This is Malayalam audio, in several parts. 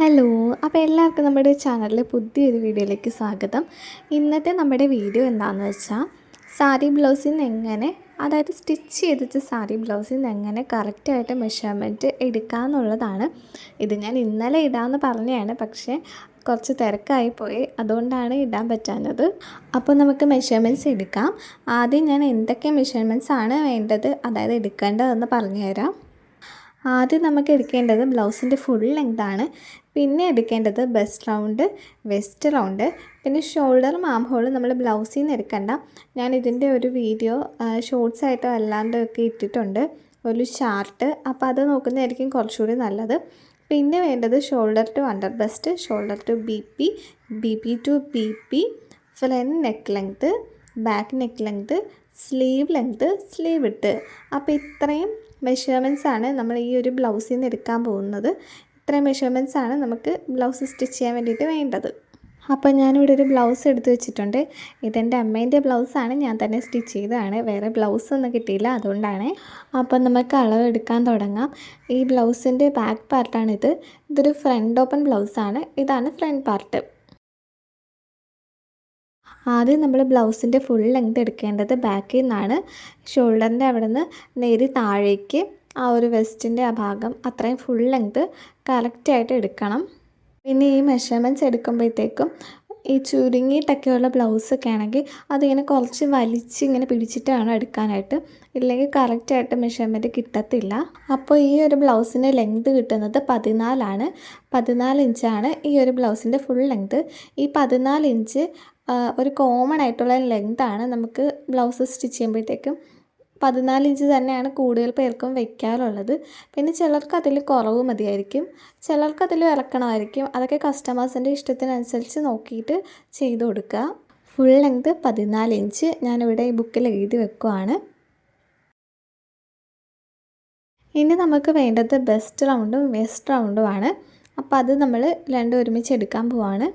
ഹലോ, അപ്പോൾ എല്ലാവർക്കും നമ്മുടെ ചാനലിലെ പുതിയൊരു വീഡിയോയിലേക്ക് സ്വാഗതം. ഇന്നത്തെ നമ്മുടെ വീഡിയോ എന്താണെന്ന് വെച്ചാൽ സാരി ബ്ലൗസിൽ നിന്ന് എങ്ങനെ, അതായത് സ്റ്റിച്ച് ചെയ്തിട്ട് സാരി ബ്ലൗസിൽ നിന്ന് എങ്ങനെ കറക്റ്റായിട്ട് മെഷർമെൻറ്റ് എടുക്കാമെന്നുള്ളതാണ്. ഇത് ഞാൻ ഇന്നലെ ഇടാമെന്ന് പറഞ്ഞതാണ്, പക്ഷേ കുറച്ച് തിരക്കായിപ്പോയി, അതുകൊണ്ടാണ് ഇടാൻ പറ്റാഞ്ഞത്. അപ്പോൾ നമുക്ക് മെഷർമെൻറ്റ്സ് എടുക്കാം. ആദ്യം ഞാൻ എന്തൊക്കെ മെഷർമെൻറ്റ്സ് ആണ് വേണ്ടത്, അതായത് എടുക്കേണ്ടതെന്ന് പറഞ്ഞുതരാം. ആദ്യം നമുക്ക് എടുക്കേണ്ടത് ബ്ലൗസിൻ്റെ ഫുൾ ലെങ്താണ്. പിന്നെ എടുക്കേണ്ടത് ബസ്റ്റ് റൗണ്ട്, വെസ്റ്റ് റൗണ്ട്, പിന്നെ ഷോൾഡറും ആം ഹോളും നമ്മൾ ബ്ലൗസിൽ നിന്ന് എടുക്കണ്ട. ഞാൻ ഇതിൻ്റെ ഒരു വീഡിയോ ഷോർട്സ് ആയിട്ടോ അല്ലാണ്ടൊക്കെ ഇട്ടിട്ടുണ്ട്, ഒരു ചാർട്ട്. അപ്പോൾ അത് നോക്കുന്നതായിരിക്കും കുറച്ചുകൂടി നല്ലത്. പിന്നെ വേണ്ടത് shoulder to under bust, shoulder to B P to B P, front neck length, back neck length, sleeve length, sleeve width. അപ്പോൾ ഇത്രയും മെഷർമെൻറ്റ്സ് ആണ് നമ്മൾ ഈ ഒരു ബ്ലൗസിൽ നിന്ന് എടുക്കാൻ പോകുന്നത്. ഇത്രയും മെഷർമെൻറ്റ്സ് ആണ് നമുക്ക് ബ്ലൗസ് സ്റ്റിച്ച് ചെയ്യാൻ വേണ്ടിയിട്ട് വേണ്ടത്. അപ്പോൾ ഞാനിവിടെ ഒരു ബ്ലൗസ് എടുത്ത് വെച്ചിട്ടുണ്ട്. ഇതെൻ്റെ അമ്മേൻ്റെ ബ്ലൗസാണ്, ഞാൻ തന്നെ സ്റ്റിച്ച് ചെയ്തതാണ്. വേറെ ബ്ലൗസൊന്നും കിട്ടിയില്ല, അതുകൊണ്ടാണ്. അപ്പം നമുക്ക് അളവ് എടുക്കാൻ തുടങ്ങാം. ഈ ബ്ലൗസിൻ്റെ ബാക്ക് പാർട്ടാണിത്. ഇതൊരു ഫ്രണ്ട് ഓപ്പൺ ബ്ലൗസാണ്. ഇതാണ് ഫ്രണ്ട് പാർട്ട്. ആദ്യം നമ്മൾ ബ്ലൗസിൻ്റെ ഫുൾ ലെങ്ത് എടുക്കേണ്ടത് ബാക്കിൽ നിന്നാണ്. ഷോൾഡറിൻ്റെ അവിടെ നിന്ന് നേരി താഴേക്ക് ആ ഒരു വെസ്റ്റിൻ്റെ ആ ഭാഗം അത്രയും ഫുൾ ലെങ്ത് കറക്റ്റായിട്ട് എടുക്കണം. പിന്നെ ഈ മെഷർമെൻറ്റ്സ് എടുക്കുമ്പോഴത്തേക്കും ഈ ചുരുങ്ങിയിട്ടൊക്കെയുള്ള ബ്ലൗസൊക്കെ ആണെങ്കിൽ അതിങ്ങനെ കുറച്ച് വലിച്ച് ഇങ്ങനെ പിടിച്ചിട്ട് വേണം എടുക്കാനായിട്ട്, ഇല്ലെങ്കിൽ കറക്റ്റായിട്ട് മെഷർമെൻറ്റ് കിട്ടത്തില്ല. അപ്പോൾ ഈ ഒരു ബ്ലൗസിൻ്റെ ലെങ്ത് കിട്ടുന്നത് 14 14 ഇഞ്ചാണ് ഈ ഒരു ബ്ലൗസിൻ്റെ ഫുൾ ലെങ്ത്. ഈ 14 ഇഞ്ച് ഒരു കോമൺ ആയിട്ടുള്ള ലെങ്താണ്. നമുക്ക് ബ്ലൗസ് സ്റ്റിച്ച് ചെയ്യുമ്പോഴത്തേക്കും 14 ഇഞ്ച് തന്നെയാണ് കൂടുതൽ പേർക്കും വയ്ക്കാറുള്ളത്. പിന്നെ ചിലർക്ക് അതിൽ കുറവ് മതിയായിരിക്കും, ചിലർക്ക് അതിൽ ഇറക്കണമായിരിക്കും. അതൊക്കെ കസ്റ്റമേഴ്സിൻ്റെ ഇഷ്ടത്തിനനുസരിച്ച് നോക്കിയിട്ട് ചെയ്ത് കൊടുക്കുക. ഫുൾ ലെങ്ത് 14 ഇഞ്ച് ഞാനിവിടെ ഈ ബുക്കിൽ എഴുതി വെക്കുവാണ്. ഇനി നമുക്ക് വേണ്ടത് ബസ്റ്റ് റൗണ്ടും വെസ്റ്റ് റൗണ്ടുമാണ്. അപ്പോൾ അത് നമ്മൾ രണ്ടും ഒരുമിച്ച് എടുക്കാൻ പോവാണ്.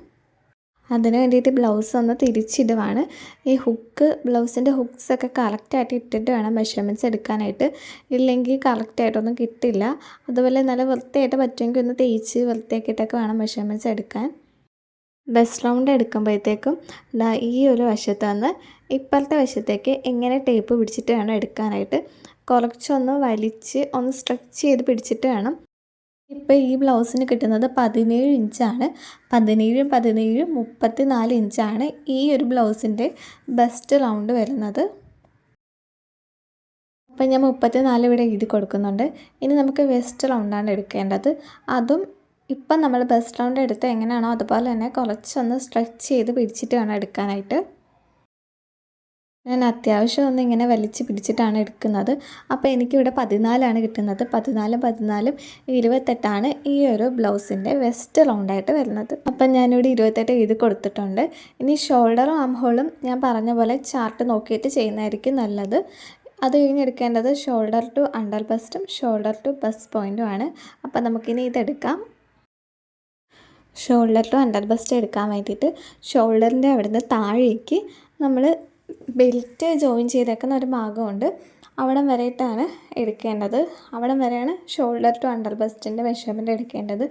അതിന് വേണ്ടിയിട്ട് ബ്ലൗസ് ഒന്ന് തിരിച്ചിടുവാണ്. ഈ ഹുക്ക്, ബ്ലൗസിൻ്റെ ഹുക്സൊക്കെ കറക്റ്റായിട്ട് ഇട്ടിട്ട് വേണം മെഷർമെൻറ്റ്സ് എടുക്കാനായിട്ട്, ഇല്ലെങ്കിൽ കറക്റ്റായിട്ടൊന്നും കിട്ടില്ല. അതുപോലെ നല്ല വൃത്തിയായിട്ട് പറ്റുമെങ്കിൽ ഒന്ന് തേച്ച് വൃത്തിയാക്കിയിട്ടൊക്കെ വേണം മെഷർമെൻറ്റ്സ് എടുക്കാൻ. ബസ്റ്റ് റൗണ്ട് എടുക്കുമ്പോഴത്തേക്കും ഈ ഒരു വശത്ത് നിന്ന് ഇപ്പുറത്തെ വശത്തേക്ക് ഇങ്ങനെ ടേപ്പ് പിടിച്ചിട്ട് വേണം എടുക്കാനായിട്ട്. കുറച്ചൊന്ന് വലിച്ച് ഒന്ന് സ്ട്രെച്ച് ചെയ്ത് പിടിച്ചിട്ട് വേണം. ഇപ്പോൾ ഈ ബ്ലൗസിന് കിട്ടുന്നത് 17 ഇഞ്ചാണ്. 17 17 34 ഇഞ്ചാണ് ഈ ഒരു ബ്ലൗസിൻ്റെ ബസ്റ്റ് റൗണ്ട് വരുന്നത്. അപ്പോൾ ഞാൻ 34 ഇവിടെ എഴുതി കൊടുക്കുന്നുണ്ട്. ഇനി നമുക്ക് വെസ്റ്റ് റൗണ്ടാണ് എടുക്കേണ്ടത്. അതും ഇപ്പം നമ്മൾ ബസ്റ്റ് റൗണ്ട് എടുത്ത് എങ്ങനെയാണോ അതുപോലെ തന്നെ കുറച്ചൊന്ന് സ്ട്രെച്ച് ചെയ്ത് പിടിച്ചിട്ട് വേണം എടുക്കാനായിട്ട്. ഞാൻ അത്യാവശ്യം ഒന്ന് ഇങ്ങനെ വലിച്ച് പിടിച്ചിട്ടാണ് എടുക്കുന്നത്. അപ്പോൾ എനിക്കിവിടെ 14 കിട്ടുന്നത്. 14 14 28 ഈ ഒരു ബ്ലൗസിൻ്റെ വെസ്റ്റ് റൗണ്ടായിട്ട് വരുന്നത്. അപ്പം ഞാനിവിടെ 28 എഴുതി കൊടുത്തിട്ടുണ്ട്. ഇനി ഷോൾഡറും ആം ഹോളും ഞാൻ പറഞ്ഞ പോലെ ചാർട്ട് നോക്കിയിട്ട് ചെയ്യുന്നതായിരിക്കും നല്ലത്. അത് കഴിഞ്ഞെടുക്കേണ്ടത് ഷോൾഡർ ടു അണ്ടർ ബസ്റ്റും ഷോൾഡർ ടു ബസ്റ്റ് പോയിൻറ്റും ആണ്. അപ്പം നമുക്കിനി ഇതെടുക്കാം. ഷോൾഡർ ടു അണ്ടർ ബസ്റ്റ് എടുക്കാൻ വേണ്ടിയിട്ട് ഷോൾഡറിൻ്റെ അവിടുന്ന് താഴേക്ക് നമ്മൾ ബെൽറ്റ് ജോയിൻ ചെയ്തേക്കുന്ന ഒരു ഭാഗമുണ്ട്, അവിടം വരെയിട്ടാണ് എടുക്കേണ്ടത്. അവിടം വരെയാണ് ഷോൾഡർ ടു അണ്ടർ ബസ്റ്റിൻ്റെ മെഷർമെൻറ്റ് എടുക്കേണ്ടത്.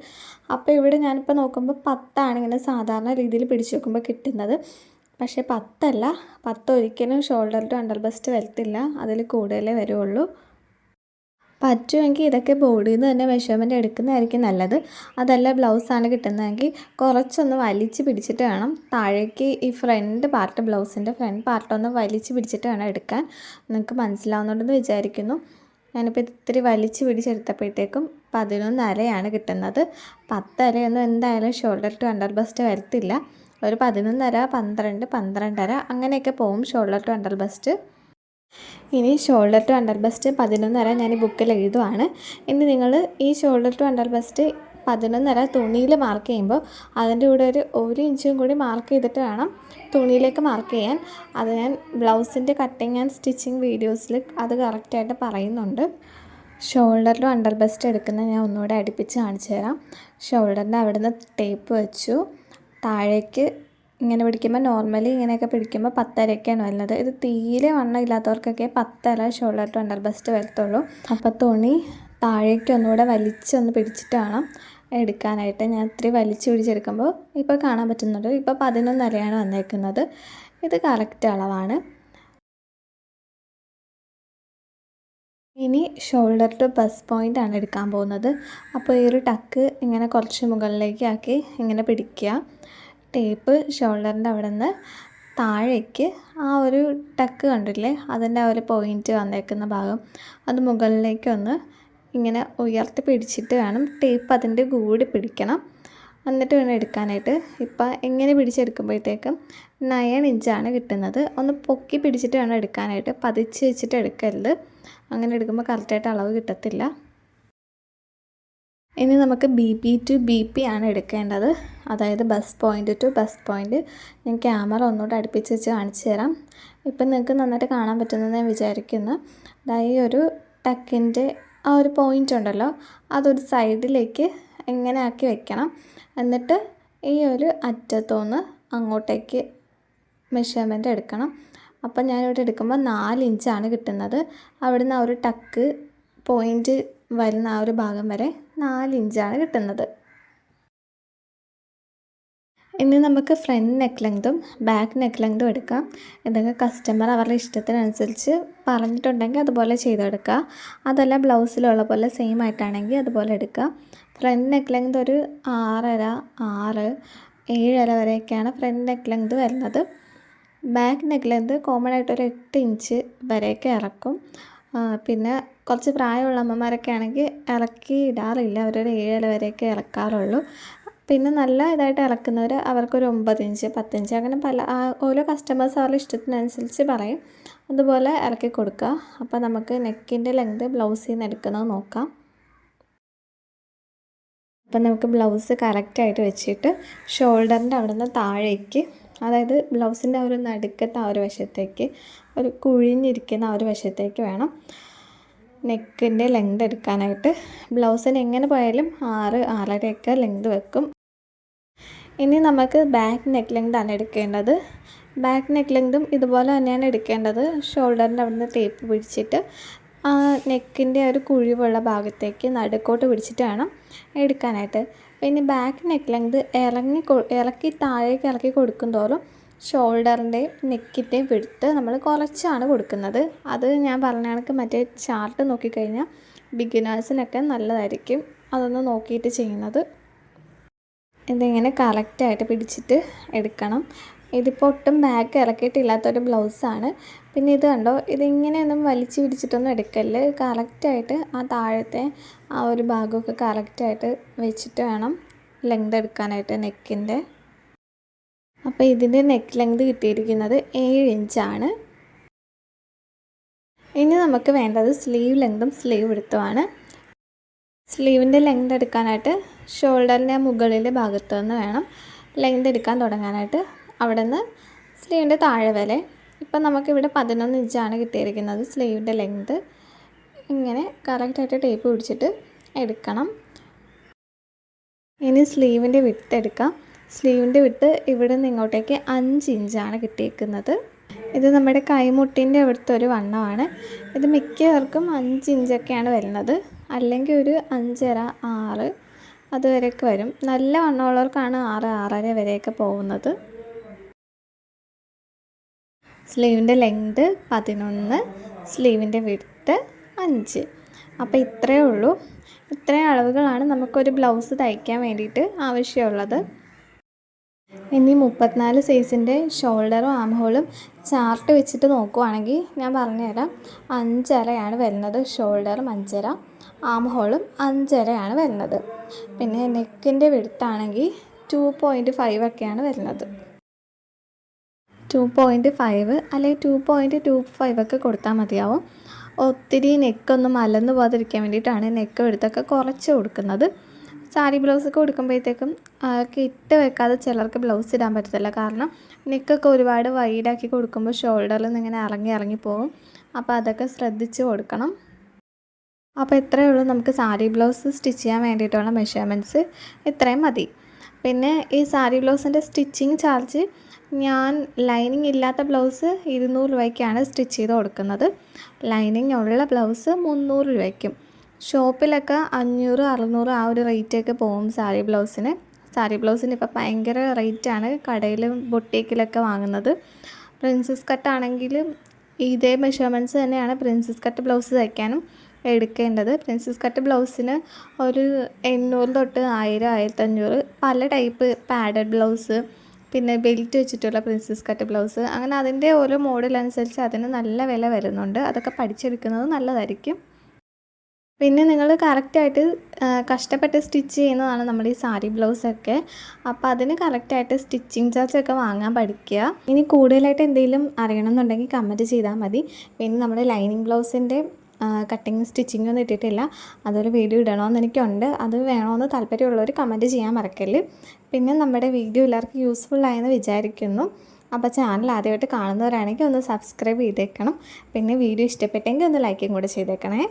അപ്പോൾ ഇവിടെ ഞാനിപ്പോൾ നോക്കുമ്പോൾ 10 ഇങ്ങനെ സാധാരണ രീതിയിൽ പിടിച്ച് നോക്കുമ്പോൾ കിട്ടുന്നത്. പക്ഷേ 10 ഒരിക്കലും ഷോൾഡർ ടു അണ്ടർ ബസ്റ്റ് വരത്തില്ല, അതിൽ കൂടുതലേ വരുള്ളൂ. പറ്റുമെങ്കിൽ ഇതൊക്കെ ബോഡിയിൽ നിന്ന് തന്നെ മെഷർമെൻറ്റ് എടുക്കുന്നതായിരിക്കും നല്ലത്. അതല്ല ബ്ലൗസാണ് കിട്ടുന്നതെങ്കിൽ കുറച്ചൊന്ന് വലിച്ച് പിടിച്ചിട്ട് വേണം താഴേക്ക് ഈ ഫ്രണ്ട് പാർട്ട്, ബ്ലൗസിൻ്റെ ഫ്രണ്ട് പാർട്ടൊന്ന് വലിച്ച് പിടിച്ചിട്ട് വേണം എടുക്കാൻ. നിങ്ങൾക്ക് മനസ്സിലാവുന്നുണ്ടെന്ന് വിചാരിക്കുന്നു. ഞാനിപ്പോൾ ഇത്തിരി വലിച്ച് പിടിച്ചെടുത്തപ്പോഴത്തേക്കും 11.5 കിട്ടുന്നത്. 10.5 എന്തായാലും ഷോൾഡർ ടു അണ്ടർ ബസ്റ്റ് വരത്തില്ല. ഒരു 11.5 12 12.5 അങ്ങനെയൊക്കെ പോവും ഷോൾഡർ ടു അണ്ടർ ബസ്റ്റ്. ഇനി ഷോൾഡർ ടു അണ്ടർ ബസ്റ്റ് 11.5 ഞാൻ ഈ ബുക്കിൽ എഴുതുവാണ്. ഇനി നിങ്ങൾ ഈ ഷോൾഡർ ടു അണ്ടർ ബസ്റ്റ് 11.5 തുണിയിൽ മാർക്ക് ചെയ്യുമ്പോൾ അതിൻ്റെ കൂടെ ഒരു 1 ഇഞ്ചും കൂടി മാർക്ക് ചെയ്തിട്ട് വേണം തുണിയിലേക്ക് മാർക്ക് ചെയ്യാൻ. അത് ഞാൻ ബ്ലൗസിൻ്റെ കട്ടിങ് ആൻഡ് സ്റ്റിച്ചിങ് വീഡിയോസിൽ അത് കറക്റ്റായിട്ട് പറയുന്നുണ്ട്. ഷോൾഡർ ടു അണ്ടർ ബസ്റ്റ് എടുക്കുന്നത് ഞാൻ ഒന്നുകൂടെ അടുപ്പിച്ച് കാണിച്ചു തരാം. ഷോൾഡറിൻ്റെ അവിടെ നിന്ന് ടേപ്പ് വെച്ചു, താഴേക്ക് ഇങ്ങനെ പിടിക്കുമ്പോൾ നോർമലി ഇങ്ങനെയൊക്കെ പിടിക്കുമ്പോൾ 10.5 വരുന്നത്. ഇത് തീരെ വണ്ണം ഇല്ലാത്തവർക്കൊക്കെ 10.5 ഷോൾഡർ ടു അണ്ടർ ബസ്റ്റ് വരത്തുള്ളൂ. അപ്പോൾ തുണി താഴേക്ക് ഒന്നുകൂടെ വലിച്ചൊന്ന് പിടിച്ചിട്ട് വേണം എടുക്കാനായിട്ട്. ഞാൻ ഇത്തിരി വലിച്ചു പിടിച്ചെടുക്കുമ്പോൾ ഇപ്പോൾ കാണാൻ പറ്റുന്നുണ്ട്, ഇപ്പോൾ 11.5 വന്നേക്കുന്നത്. ഇത് കറക്റ്റ് അളവാണ്. ഇനി ഷോൾഡർ ടു ബസ്റ്റ് പോയിൻ്റ് ആണ് എടുക്കാൻ പോകുന്നത്. അപ്പോൾ ഈ ഒരു ടക്ക് ഇങ്ങനെ കുറച്ച് മുകളിലേക്ക് ആക്കി ഇങ്ങനെ പിടിക്കുക. ടേപ്പ് ഷോൾഡറിൻ്റെ അവിടെ നിന്ന് താഴേക്ക് ആ ഒരു ടക്ക് കണ്ടില്ലേ, അതിൻ്റെ ആ ഒരു പോയിൻ്റ് വന്നേക്കുന്ന ഭാഗം അത് മുകളിലേക്കൊന്ന് ഇങ്ങനെ ഉയർത്തി പിടിച്ചിട്ട് വേണം ടേപ്പ് അതിൻ്റെ കൂടി പിടിക്കണം. എന്നിട്ട് വേണം എടുക്കാനായിട്ട്. ഇപ്പം ഇങ്ങനെ പിടിച്ചെടുക്കുമ്പോഴത്തേക്കും 9 ഇഞ്ചാണ് കിട്ടുന്നത്. ഒന്ന് പൊക്കി പിടിച്ചിട്ട് വേണം എടുക്കാനായിട്ട്, പതിച്ച് വെച്ചിട്ട് എടുക്കരുത്. അങ്ങനെ എടുക്കുമ്പോൾ കറക്റ്റായിട്ട് അളവ് കിട്ടത്തില്ല. ഇനി നമുക്ക് BP ടു BP ആണ് എടുക്കേണ്ടത്, അതായത് bust point to bust point. ഞാൻ ക്യാമറ ഒന്നുകൂടെ അടുപ്പിച്ച് വെച്ച് കാണിച്ചു തരാം. ഇപ്പം നിങ്ങൾക്ക് നന്നായിട്ട് കാണാൻ പറ്റുമെന്ന് ഞാൻ വിചാരിക്കുന്നു. അതായത് ഒരു ടക്കിൻ്റെ ആ ഒരു പോയിൻ്റ് ഉണ്ടല്ലോ, അതൊരു സൈഡിലേക്ക് ഇങ്ങനെ ആക്കി വെക്കണം. എന്നിട്ട് ഈ ഒരു അറ്റത്തുനിന്ന് അങ്ങോട്ടേക്ക് മെഷർമെൻ്റ് എടുക്കണം. അപ്പം ഞാനിവിടെ എടുക്കുമ്പോൾ 4 ഇഞ്ചാണ് കിട്ടുന്നത്. അവിടുന്ന് ആ ഒരു ടക്ക് പോയിൻ്റ് വരുന്ന ആ ഒരു ഭാഗം വരെ 4 ഇഞ്ചാണ് കിട്ടുന്നത്. ഇനി നമുക്ക് ഫ്രണ്ട് നെക്ക് ലെങ്തും ബാക്ക് നെക്ക് ലെങ്തും എടുക്കാം. ഇതൊക്കെ കസ്റ്റമർ അവരുടെ ഇഷ്ടത്തിനനുസരിച്ച് പറഞ്ഞിട്ടുണ്ടെങ്കിൽ അതുപോലെ ചെയ്തെടുക്കുക. അതല്ല ബ്ലൗസിലുള്ള പോലെ സെയിം ആയിട്ടാണെങ്കിൽ അതുപോലെ എടുക്കുക. ഫ്രണ്ട് നെക്ക് ലെങ്ത് ഒരു 6.5, 6, 7 വരെയൊക്കെയാണ് ഫ്രണ്ട് നെക്ക് ലെങ്ത് വരുന്നത്. ബാക്ക് നെക്ക് ലെങ്ത് കോമൺ ആയിട്ട് ഒരു 8 ഇഞ്ച് വരെയൊക്കെ ഇറക്കും. പിന്നെ കുറച്ച് പ്രായമുള്ള അമ്മമാരൊക്കെ ആണെങ്കിൽ ഇറക്കി ഇടാറില്ല, അവരൊരു 7 വരെയൊക്കെ ഇറക്കാറുള്ളൂ. പിന്നെ നല്ല ഇതായിട്ട് ഇറക്കുന്നവർ അവർക്കൊരു 9 ഇഞ്ച്, 10 ഇഞ്ച്, അങ്ങനെ ഓരോ കസ്റ്റമേഴ്സ് അവരുടെ ഇഷ്ടത്തിനനുസരിച്ച് പറയും. അതുപോലെ ഇറക്കി കൊടുക്കുക. അപ്പോൾ നമുക്ക് നെക്കിൻ്റെ ലെങ്ത് ബ്ലൗസിൽ നിന്ന് എടുക്കുന്നത് നോക്കാം. അപ്പം നമുക്ക് ബ്ലൗസ് കറക്റ്റായിട്ട് വെച്ചിട്ട് ഷോൾഡറിൻ്റെ അവിടെ നിന്ന് താഴേക്ക്, അതായത് ബ്ലൗസിൻ്റെ ആ ഒരു നടുക്കത്തെ ആ ഒരു വശത്തേക്ക്, ഒരു കുഴിഞ്ഞിരിക്കുന്ന ആ ഒരു വശത്തേക്ക് വേണം നെക്കിൻ്റെ ലെങ്ത് എടുക്കാനായിട്ട്. ബ്ലൗസിന് എങ്ങനെ പോയാലും 6, 6.5 ലെങ്ത് വെക്കും. ഇനി നമുക്ക് ബാക്ക് നെക്ക് ലെങ്ത് ആണ് എടുക്കേണ്ടത്. ബാക്ക് നെക്ക് ലെങ്തും ഇതുപോലെ തന്നെയാണ് എടുക്കേണ്ടത്. ഷോൾഡറിൻ്റെ അവിടെ നിന്ന് ടേപ്പ് പിടിച്ചിട്ട് ആ നെക്കിൻ്റെ ഒരു കുഴിവുള്ള ഭാഗത്തേക്ക് നടുക്കോട്ട് പിടിച്ചിട്ട് വേണം എടുക്കാനായിട്ട്. പിന്നെ ബാക്ക് നെക്ക് ലെങ്ത് ഇറക്കി താഴേക്ക് ഇറക്കി കൊടുക്കും തോറും ഷോൾഡറിൻ്റെയും നെക്കിൻ്റെയും വിഡ്ത്ത് നമ്മൾ കുറച്ചാണ് കൊടുക്കുന്നത്. അത് ഞാൻ പറഞ്ഞ കണക്ക് മറ്റേ ചാർട്ട് നോക്കിക്കഴിഞ്ഞാൽ ബിഗിനേഴ്സിനൊക്കെ നല്ലതായിരിക്കും അതൊന്ന് നോക്കിയിട്ട് ചെയ്യുന്നത്. ഇതിങ്ങനെ കറക്റ്റായിട്ട് പിടിച്ചിട്ട് എടുക്കണം. ഇതിപ്പോൾ ഒട്ടും ബാക്ക് ഇറക്കിയിട്ടില്ലാത്തൊരു ബ്ലൗസാണ്. പിന്നെ ഇത് കണ്ടോ, ഇതിങ്ങനെയൊന്നും വലിച്ചു പിടിച്ചിട്ടൊന്നും എടുക്കല്ല്. കറക്റ്റായിട്ട് ആ താഴത്തെ ആ ഒരു ഭാഗമൊക്കെ കറക്റ്റായിട്ട് വെച്ചിട്ട് വേണം ലെങ്ത് എടുക്കാനായിട്ട് നെക്കിൻ്റെ. അപ്പോൾ ഇതിൻ്റെ നെക്ക് ലെങ്ത് കിട്ടിയിരിക്കുന്നത് 7 ഇഞ്ചാണ്. ഇനി നമുക്ക് വേണ്ടത് സ്ലീവ് ലെങ്തും സ്ലീവ് വിഡ്ത്തുമാണ്. സ്ലീവിൻ്റെ ലെങ്ത് എടുക്കാനായിട്ട് ഷോൾഡറിൻ്റെ മുകളിലെ ഭാഗത്തു നിന്ന് വേണം ലെങ്ത് എടുക്കാൻ തുടങ്ങാനായിട്ട്. അവിടെ നിന്ന് സ്ലീവിൻ്റെ താഴെ വരെ. ഇപ്പം നമുക്കിവിടെ 11 ഇഞ്ചാണ് കിട്ടിയിരിക്കുന്നത് സ്ലീവിൻ്റെ ലെങ്ത്. ഇങ്ങനെ കറക്റ്റായിട്ട് ടേപ്പ് പിടിച്ചിട്ട് എടുക്കണം. ഇനി സ്ലീവിൻ്റെ വിഡ്ത്ത് എടുക്കാം. സ്ലീവിൻ്റെ വിഡ്ത്ത് ഇവിടെ നിന്ന് ഇങ്ങോട്ടേക്ക് 5 ഇഞ്ചാണ് കിട്ടിയിരിക്കുന്നത്. ഇത് നമ്മുടെ കൈമുട്ടിൻ്റെ അവിടുത്തെ ഒരു വണ്ണമാണ്. ഇത് മിക്കവർക്കും 5 ഇഞ്ചൊക്കെയാണ് വരുന്നത്, അല്ലെങ്കിൽ ഒരു 5.5, 6 അതുവരെയൊക്കെ വരും. നല്ല വണ്ണമുള്ളവർക്കാണ് 6, 6.5 വരെയൊക്കെ പോകുന്നത്. സ്ലീവിൻ്റെ ലെങ്ത് 11, സ്ലീവിൻ്റെ വിഡ്ത്ത് 5. അപ്പോൾ ഇത്രയേ ഉള്ളൂ. ഇത്രയും അളവുകളാണ് നമുക്കൊരു ബ്ലൗസ് തയ്ക്കാൻ വേണ്ടിയിട്ട് ആവശ്യമുള്ളത്. ഇനി 34 സൈസിൻ്റെ ഷോൾഡറും ആം ഹോളും ചാർട്ട് വെച്ചിട്ട് നോക്കുവാണെങ്കിൽ ഞാൻ പറഞ്ഞുതരാം. 5.5 വരുന്നത് ഷോൾഡറും 5.5, ആം ഹോളും 5.5 വരുന്നത്. പിന്നെ നെക്കിൻ്റെ വിഡ്ത്താണെങ്കിൽ 2.5 ഒക്കെയാണ് വരുന്നത്. 2.5 അല്ലെങ്കിൽ 2.25 ഒക്കെ കൊടുത്താൽ മതിയാവും. ഒത്തിരി നെക്കൊന്നും അലന്നു പോകാതിരിക്കാൻ വേണ്ടിയിട്ടാണ് നെക്ക് വിഡ്ത്തൊക്കെ കുറച്ച് കൊടുക്കുന്നത്. സാരി ബ്ലൗസൊക്കെ കൊടുക്കുമ്പോഴത്തേക്കും ഇട്ട് വെക്കാതെ ചിലർക്ക് ബ്ലൗസ് ഇടാൻ പറ്റത്തില്ല. കാരണം നെക്കൊക്കെ ഒരുപാട് വൈഡാക്കി കൊടുക്കുമ്പോൾ ഷോൾഡറിൽ നിന്ന് ഇങ്ങനെ ഇറങ്ങി പോകും. അപ്പോൾ അതൊക്കെ ശ്രദ്ധിച്ച് കൊടുക്കണം. അപ്പോൾ ഇത്രയേ ഉള്ളൂ നമുക്ക് സാരി ബ്ലൗസ് സ്റ്റിച്ച് ചെയ്യാൻ വേണ്ടിയിട്ടുള്ള മെഷർമെൻറ്റ്സ്. ഇത്രയും മതി. പിന്നെ ഈ സാരി ബ്ലൗസിൻ്റെ സ്റ്റിച്ചിങ് ചാർജ് ഞാൻ ലൈനിങ് ഇല്ലാത്ത ബ്ലൗസ് 200 രൂപയ്ക്കാണ് സ്റ്റിച്ച് ചെയ്ത് കൊടുക്കുന്നത്. ലൈനിങ് ഉള്ള ബ്ലൗസ് 300 രൂപയ്ക്കും. ഷോപ്പിലൊക്കെ 500-600 ആ ഒരു റേറ്റൊക്കെ പോകും സാരി ബ്ലൗസിന് ഇപ്പോൾ ഭയങ്കര റേറ്റാണ് കടയിലും ബൊട്ടീക്കിലൊക്കെ വാങ്ങുന്നത്. പ്രിൻസസ് കട്ടാണെങ്കിൽ ഇതേ മെഷർമെൻറ്റ്സ് തന്നെയാണ് പ്രിൻസസ് കട്ട് ബ്ലൗസ് തയ്ക്കാനും എടുക്കേണ്ടത്. പ്രിൻസസ് കട്ട് ബ്ലൗസിന് ഒരു 800 തൊട്ട് 1000, 1500 പല ടൈപ്പ് പാഡഡ് ബ്ലൗസ്, പിന്നെ ബെൽറ്റ് വെച്ചിട്ടുള്ള പ്രിൻസസ് കട്ട് ബ്ലൗസ്, അങ്ങനെ അതിൻ്റെ ഓരോ മോഡലനുസരിച്ച് അതിന് നല്ല വില വരുന്നുണ്ട്. അതൊക്കെ പഠിച്ചെടുക്കുന്നത് നല്ലതായിരിക്കും. പിന്നെ നിങ്ങൾ കറക്റ്റായിട്ട് കഷ്ടപ്പെട്ട് സ്റ്റിച്ച് ചെയ്യുന്നതാണ് നമ്മുടെ ഈ സാരി ബ്ലൗസൊക്കെ. അപ്പോൾ അതിന് കറക്റ്റായിട്ട് സ്റ്റിച്ചിങ് ചാർജൊക്കെ വാങ്ങാൻ പഠിക്കുക. ഇനി കൂടുതലായിട്ട് എന്തെങ്കിലും അറിയണമെന്നുണ്ടെങ്കിൽ കമൻറ്റ് ചെയ്താൽ മതി. പിന്നെ നമ്മുടെ ലൈനിങ് ബ്ലൗസിൻ്റെ കട്ടിങ് സ്റ്റിച്ചിങ് ഒന്നും ഇട്ടിട്ടില്ല, അതൊരു വീഡിയോ ഇടണമെന്ന് എനിക്കുണ്ട്. അത് വേണമെന്ന് താല്പര്യമുള്ളവർ കമൻറ്റ് ചെയ്യാൻ മറക്കല്ല്. പിന്നെ നമ്മുടെ വീഡിയോ എല്ലാവർക്കും യൂസ്ഫുള്ളായെന്ന് വിചാരിക്കുന്നു. അപ്പോൾ ചാനൽ ആദ്യമായിട്ട് കാണുന്നവരാണെങ്കിൽ ഒന്ന് സബ്സ്ക്രൈബ് ചെയ്തേക്കണം. പിന്നെ വീഡിയോ ഇഷ്ടപ്പെട്ടെങ്കിൽ ഒന്ന് ലൈക്കും കൂടെ ചെയ്തേക്കണേ.